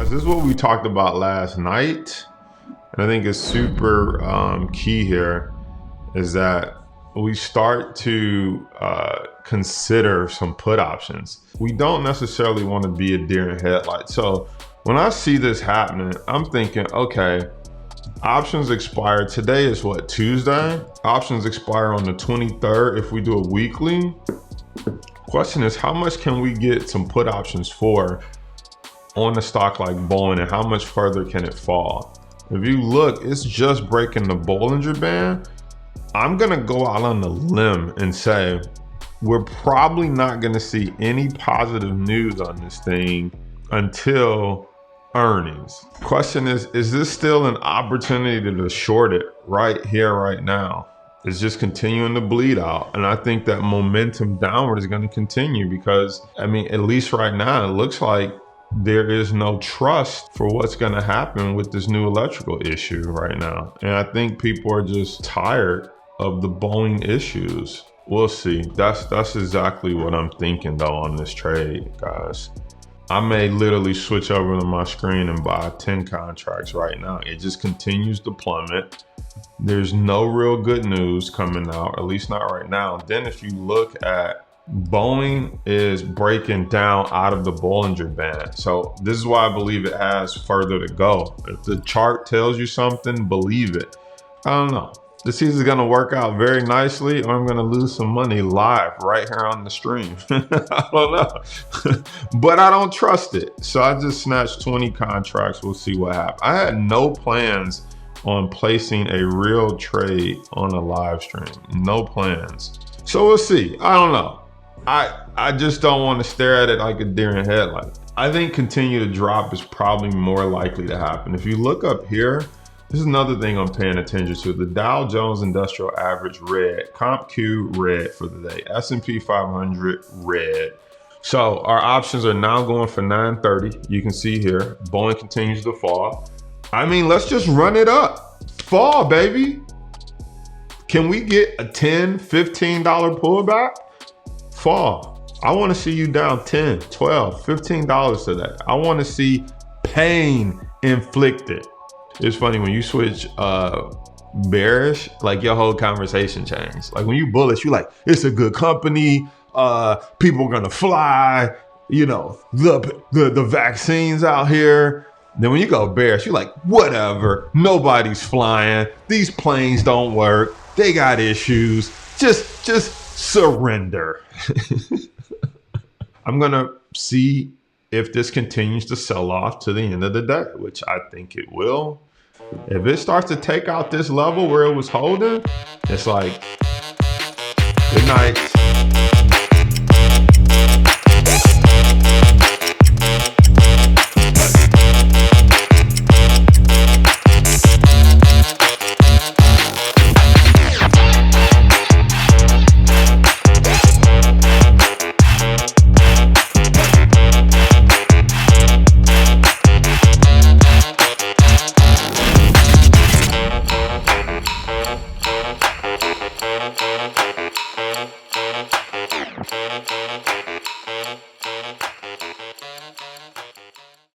guys, this is what we talked about last night. And I think it's super key here is that we start to consider some put options. We don't necessarily want to be a deer in headlights. So when I see this happening, I'm thinking, okay, options expire. Today is what, Tuesday? Options expire on the 23rd if we do a weekly. Question is, how much can we get some put options for on a stock like Boeing, and how much further can it fall? If you look, it's just breaking the Bollinger Band. I'm gonna go out on a limb and say we're probably not gonna see any positive news on this thing until earnings. Question is this still an opportunity to short it right here, right now? It's just continuing to bleed out. And I think that momentum downward is gonna continue because, I mean, at least right now, it looks like there is no trust for what's going to happen with this new electrical issue right now. And I think people are just tired of the Boeing issues. We'll see. That's exactly what I'm thinking though on this trade, guys. I may literally switch over to my screen and buy 10 contracts right now. It just continues to plummet. There's no real good news coming out, at least not right now. Then if you look at Boeing is breaking down out of the Bollinger Band. So this is why I believe it has further to go. If the chart tells you something, believe it. I don't know. This is gonna work out very nicely, or I'm gonna lose some money live right here on the stream. I don't know, but I don't trust it. So I just snatched 20 contracts. We'll see what happens. I had no plans on placing a real trade on a live stream. No plans. So we'll see. I don't know. I just don't want to stare at it like a deer in headlights. I think continue to drop is probably more likely to happen. If you look up here, this is another thing I'm paying attention to. The Dow Jones Industrial Average red, CompQ red for the day, S&P 500 red. So our options are now going for 930. You can see here, Boeing continues to fall. I mean, let's just run it up. Fall, baby. Can we get a $10, $15 pullback? Fall. I want to see you down 10, 12, $15 today. I want to see pain inflicted. It's funny when you switch bearish, like your whole conversation changed. Like when you bullish, you like, it's a good company, people are gonna fly, you know, the vaccines out here. Then when you go bearish, you're like, whatever, nobody's flying, these planes don't work, they got issues, just surrender. I'm gonna see if this continues to sell off to the end of the day, which I think it will. If it starts to take out this level where it was holding, it's like, good night.